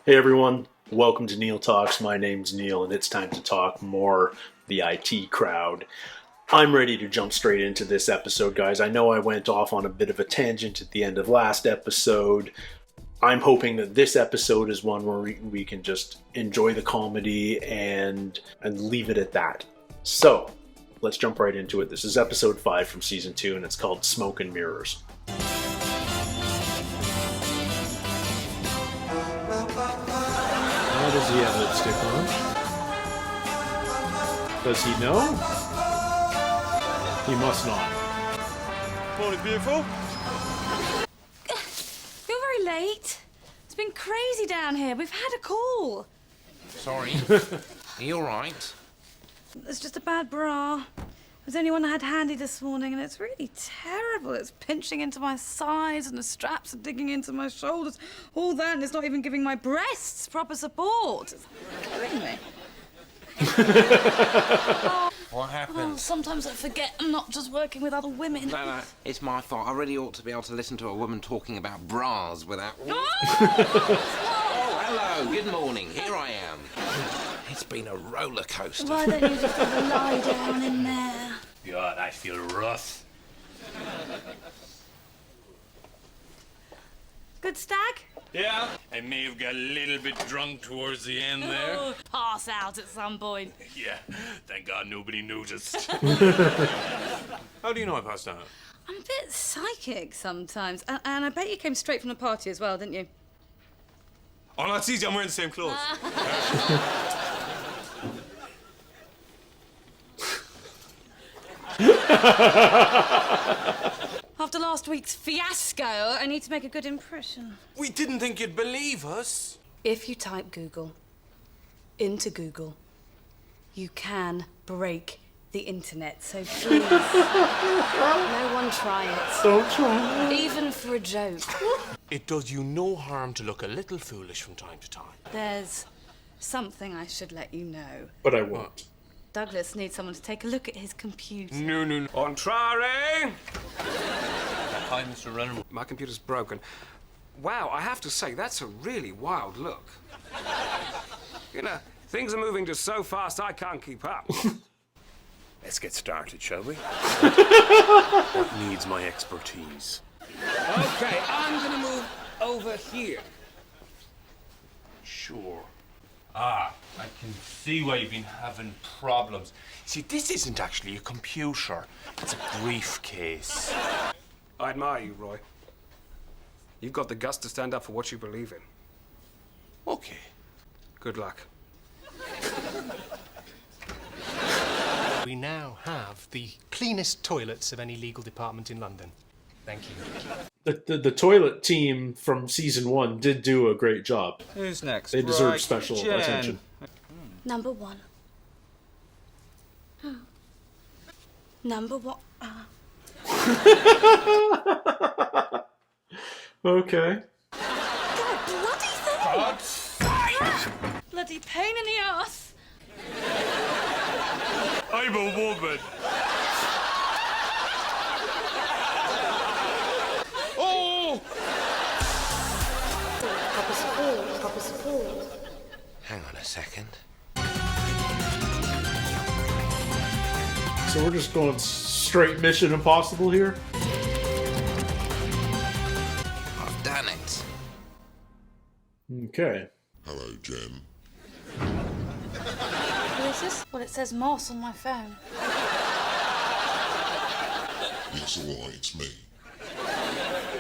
Hey everyone, welcome to Neil Talks. My name's Neil and it's time to talk more the IT crowd. I'm ready to jump straight into this episode, guys. I know I went off on a bit of a tangent at the end of last episode. I'm hoping that this episode is one where we can just enjoy the comedy and leave it at that. So, let's jump right into it. This is episode 5 from season 2 and it's called Smoke and Mirrors. How does he have lipstick on? Does he know? He must not. Morning, beautiful. You're very late. It's been crazy down here. We've had a call. Sorry. Are you alright? It's just a bad bra. It was the only one I had handy this morning, and it's really terrible. It's pinching into my sides, and the straps are digging into my shoulders. All that, and it's not even giving my breasts proper support. It's killing me. What happened? Oh, sometimes I forget I'm not just working with other women. No, it's my fault. I really ought to be able to listen to a woman talking about bras without... Oh, hello, good morning. Here I am. It's been a roller coaster. Why don't you just have a lie down in there? God, I feel rough. Good stag? Yeah? I may have got a little bit drunk towards the end there. Oh, pass out at some point. Yeah, thank God nobody noticed. How do you know I passed out? I'm a bit psychic sometimes. And I bet you came straight from the party as well, didn't you? Oh, that's easy. I'm wearing the same clothes. After last week's fiasco, I need to make a good impression. We didn't think you'd believe us. If you type Google into Google, you can break the internet. So please, no one try it. Don't try. Even for a joke. It does you no harm to look a little foolish from time to time. There's something I should let you know. But I won't. Douglas needs someone to take a look at his computer. No. Entrare! Hi, Mr. Renner. My computer's broken. Wow, I have to say, that's a really wild look. You know, things are moving just so fast I can't keep up. Let's get started, shall we? What needs my expertise? Okay, I'm gonna move over here. Sure. I can see why you've been having problems. See, this isn't actually a computer. It's a briefcase. I admire you, Roy. You've got the guts to stand up for what you believe in. Okay. Good luck. We now have the cleanest toilets of any legal department in London. Thank you. The toilet team from season 1 did do a great job. Who's next? They deserve Right, special Jen. attention. Number 1. Number 1. Okay. Bloody thing! Bloody pain in the ass. I'm a woman. Oh! Proper support. Hang on a second. So we're just going straight Mission Impossible here? I've done it. Okay. Hello, Jen. Who is this? Well, it says Moss on my phone. It's all right, it's me.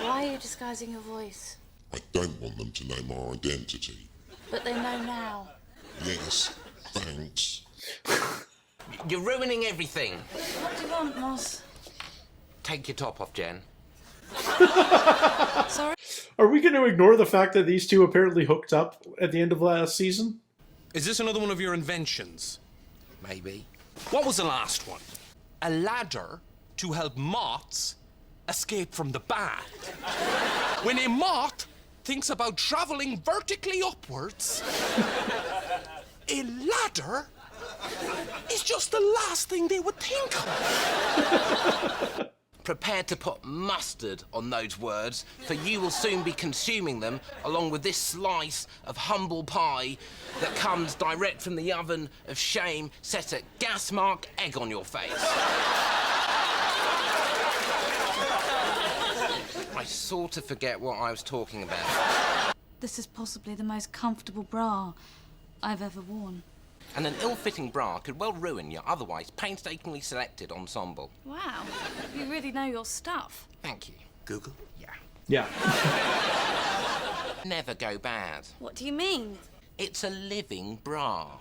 Why are you disguising your voice? I don't want them to know my identity. But they know now. Yes, thanks. You're ruining everything. What do you want, Moss? Take your top off, Jen. Sorry? Are we going to ignore the fact that these two apparently hooked up at the end of last season? Is this another one of your inventions? Maybe. What was the last one? A ladder to help moths escape from the bath. When a moth thinks about traveling vertically upwards, a ladder is just the last thing they would think of. Prepare to put mustard on those words, for you will soon be consuming them along with this slice of humble pie that comes direct from the oven of shame set at gas mark egg on your face. I sort of forget what I was talking about. This is possibly the most comfortable bra I've ever worn. And an ill-fitting bra could well ruin your otherwise painstakingly selected ensemble. Wow, you really know your stuff. Thank you. Google? Yeah. Yeah. Never go bad. What do you mean? It's a living bra.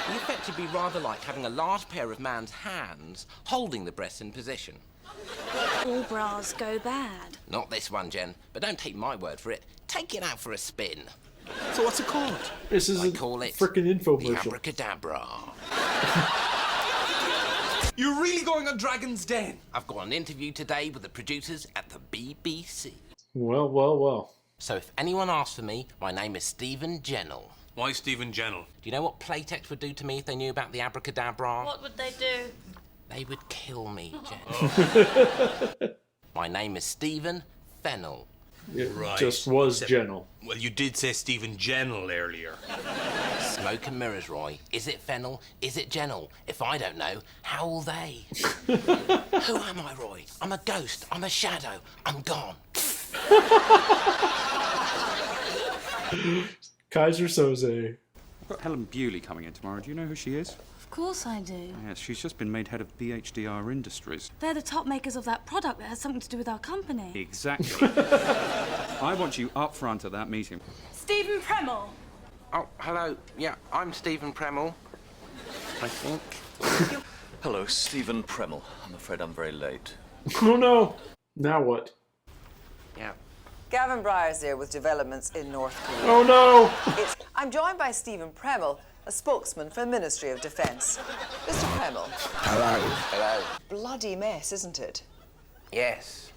The effect would be rather like having a large pair of man's hands holding the breast in position. All bras go bad. Not this one, Jen, but don't take my word for it. Take it out for a spin. So what's it called? This is I call it frickin' the infomercial. abracadabra. You're really going on Dragon's Den? I've got an interview today with the producers at the BBC. Well, well, well. So if anyone asks for me, my name is Stephen Jennell. Why Stephen Jennell? Do you know what Playtex would do to me if they knew about the abracadabra? What would they do? They would kill me, Jen. My name is Stephen Fennell. It Right. just was Jennell. Well, you did say Stephen Jennell earlier. Smoke and mirrors, Roy. Is it Fennell? Is it Jennell? If I don't know, how will they? Who am I, Roy? I'm a ghost. I'm a shadow. I'm gone. Kaiser Soze. We've got Helen Bewley coming in tomorrow. Do you know who she is? Of course I do. Yes, she's just been made head of BHDR Industries. They're the top makers of that product that has something to do with our company. Exactly. I want you up front at that meeting. Stephen Premmel. Oh, hello. Yeah, I'm Stephen Premmel. I think. Hello, Stephen Premmel. I'm afraid I'm very late. Oh no. Now what? Yeah. Gavin Bryars here with developments in North Korea. Oh no. I'm joined by Stephen Premmel, a spokesman for the Ministry of Defence. Mr. Premmel. Hello. Hello. Bloody mess, isn't it? Yes.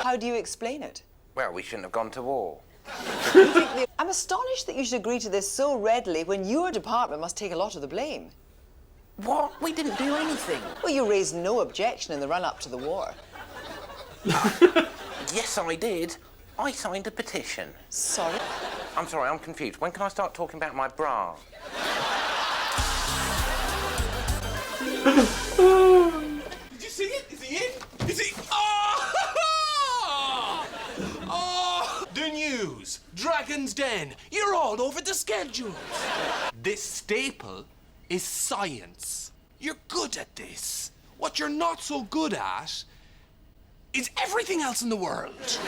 How do you explain it? Well, we shouldn't have gone to war. I'm astonished that you should agree to this so readily when your department must take a lot of the blame. What? We didn't do anything. Well, you raised no objection in the run-up to the war. Yes, I did. I signed a petition. Sorry? I'm sorry, I'm confused. When can I start talking about my bra? Did you see it? Is he in? Is he? Oh! Oh! The news. Dragon's Den. You're all over the schedule. This staple is science. You're good at this. What you're not so good at is everything else in the world.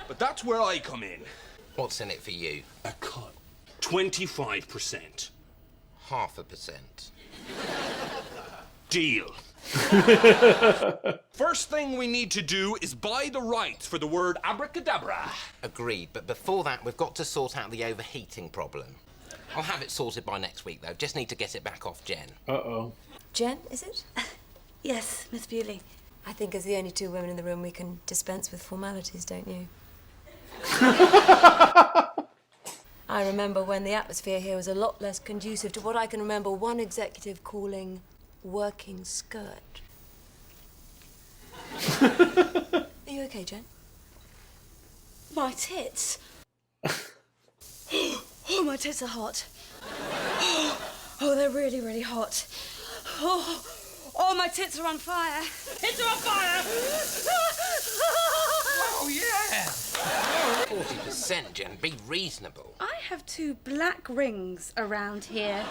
But that's where I come in. What's in it for you? A cut. 25%. 0.5%. Deal. First thing we need to do is buy the rights for the word abracadabra. Agreed, but before that, we've got to sort out the overheating problem. I'll have it sorted by next week, though. Just need to get it back off Jen. Uh-oh. Jen, is it? Yes, Miss Bewley. I think as the only two women in the room, we can dispense with formalities, don't you? I remember when the atmosphere here was a lot less conducive to what I can remember one executive calling working skirt. Are you okay, Jen? My tits. Oh, my tits are hot. Oh, they're really, really hot. Oh, my tits are on fire. Tits are on fire. Oh, yeah. 40%, Jen. Be reasonable. I have 2 black rings around here.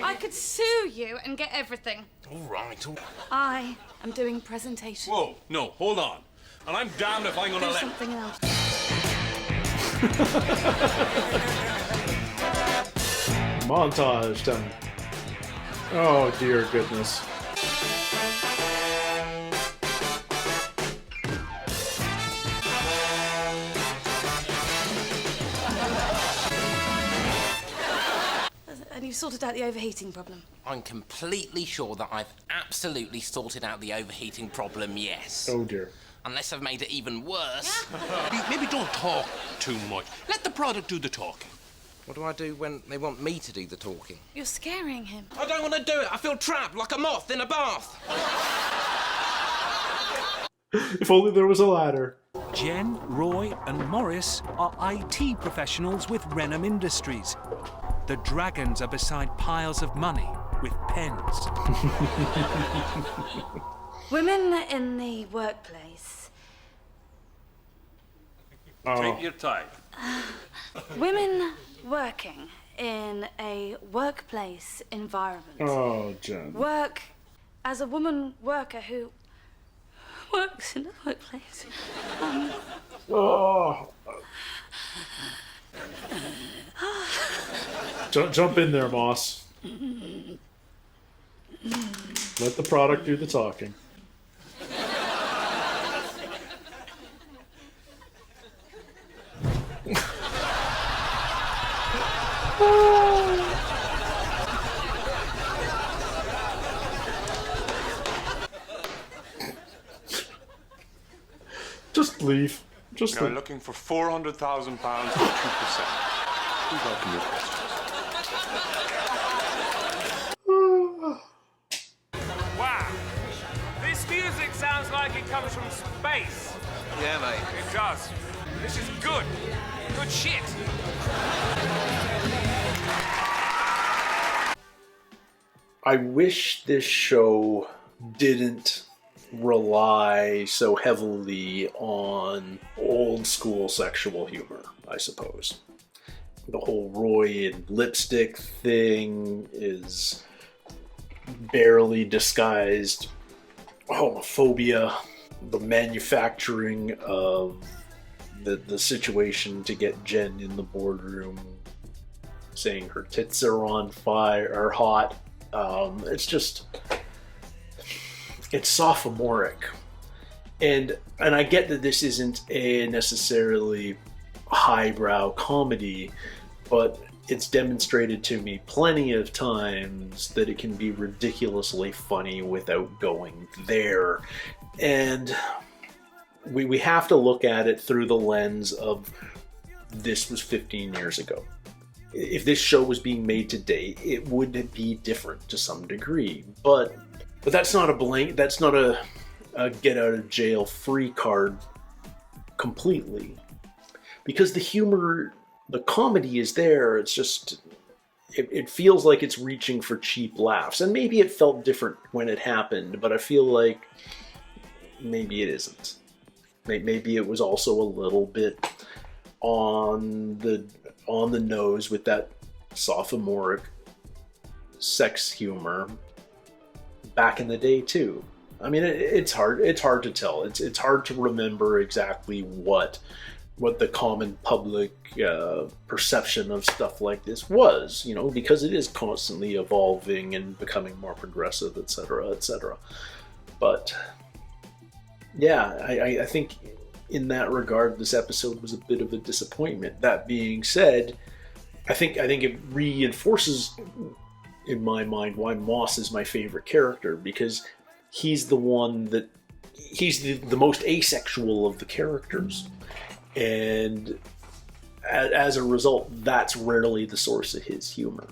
I could sue you and get everything. All right. I am doing presentation. Whoa, no, hold on. And I'm damned if I'm gonna Do let... something else. Montage time. Oh dear goodness. And you've sorted out the overheating problem. I'm completely sure that I've absolutely sorted out the overheating problem, yes. Oh dear. Unless I've made it even worse. Maybe don't talk too much. Let the product do the talking. What do I do when they want me to do the talking? You're scaring him. I don't want to do it. I feel trapped like a moth in a bath. If only there was a ladder. Jen, Roy, and Morris are IT professionals with Renham Industries. The dragons are beside piles of money with pens. Women in the workplace. Take your time. Women working in a workplace environment. Oh, Jen. Work as a woman worker who works in the workplace. Oh. Jump in there, Moss. Let the product do the talking. Just leave. Just You're leave. looking for £400,000 for 2%. We welcome your questions. Wow. This music sounds like it comes from space. Yeah, mate. It does. This is good. Good shit. I wish this show didn't rely so heavily on old school sexual humor, I suppose. The whole Roy and lipstick thing is barely disguised homophobia. The manufacturing of the situation to get Jen in the boardroom saying her tits are on fire or hot. It's sophomoric, and I get that this isn't a necessarily highbrow comedy, but it's demonstrated to me plenty of times that it can be ridiculously funny without going there, and we have to look at it through the lens of this was 15 years ago. If this show was being made today, it would be different to some degree, but that's not a blank. That's not a get out of jail free card completely, because the humor, the comedy is there. It's just it feels like it's reaching for cheap laughs, and maybe it felt different when it happened, but I feel like maybe it isn't. Maybe it was also a little bit on the nose with that sophomoric sex humor back in the day too. I mean, it's hard to tell. It's hard to remember exactly what the common public perception of stuff like this was, because it is constantly evolving and becoming more progressive, etc., etc. But yeah, I think in that regard, this episode was a bit of a disappointment. That being said, I think it reinforces in my mind why Moss is my favorite character, because he's the one that he's the most asexual of the characters, and as a result, that's rarely the source of his humor.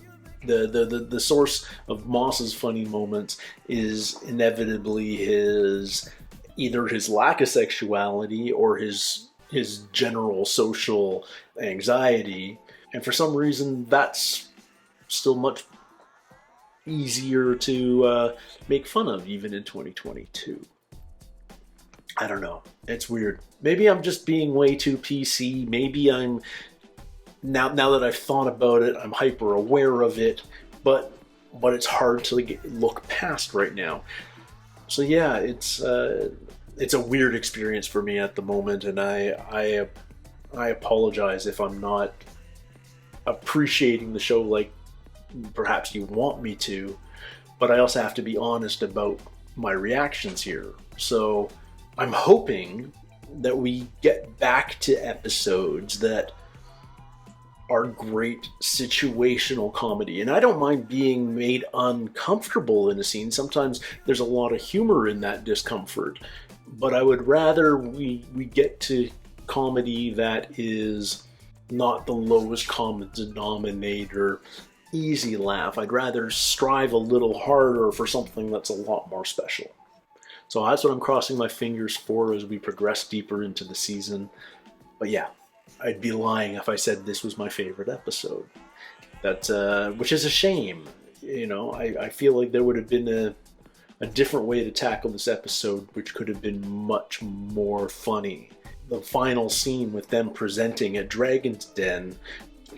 The source of Moss's funny moments is inevitably either his lack of sexuality or his general social anxiety, and for some reason that's still much easier to make fun of even in 2022. I don't know. It's weird. Maybe I'm just being way too PC. Maybe I'm now that I've thought about it, I'm hyper aware of it, but it's hard to look past right now. So yeah, it's a weird experience for me at the moment, and I apologize if I'm not appreciating the show like perhaps you want me to, but I also have to be honest about my reactions here. So I'm hoping that we get back to episodes that are great situational comedy, and I don't mind being made uncomfortable in a scene. Sometimes there's a lot of humor in that discomfort, but I would rather we get to comedy that is not the lowest common denominator, easy laugh. I'd rather strive a little harder for something that's a lot more special. So that's what I'm crossing my fingers for as we progress deeper into the season. But yeah, I'd be lying if I said this was my favorite episode. Which is a shame. You know, I feel like there would have been a different way to tackle this episode, which could have been much more funny. The final scene with them presenting at Dragon's Den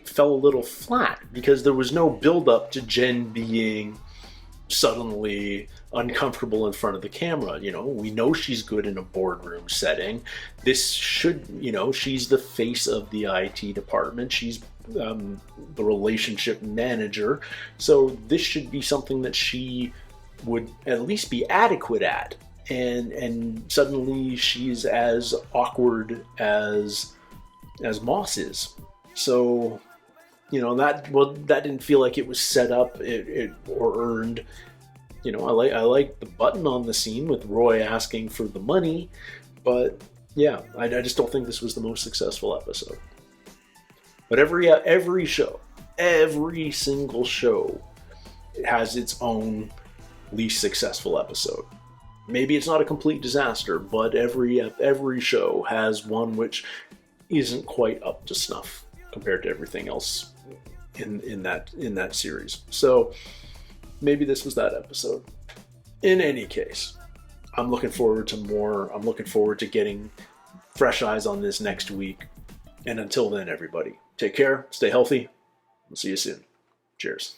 fell a little flat because there was no build-up to Jen being suddenly uncomfortable in front of the camera. You know, we know she's good in a boardroom setting. This should, you know, she's the face of the IT department. She's the relationship manager. So this should be something that she would at least be adequate at. And suddenly she's as awkward as Moss is. So, you know, that didn't feel like it was set up or earned. You know, I like the button on the scene with Roy asking for the money, but yeah, I just don't think this was the most successful episode. But every show, every single show, it has its own least successful episode. Maybe it's not a complete disaster, but every show has one which isn't quite up to snuff compared to everything else in that series. So maybe this was that episode. In any case, I'm looking forward to more. I'm looking forward to getting fresh eyes on this next week. And until then, everybody, take care, stay healthy. We'll see you soon. Cheers.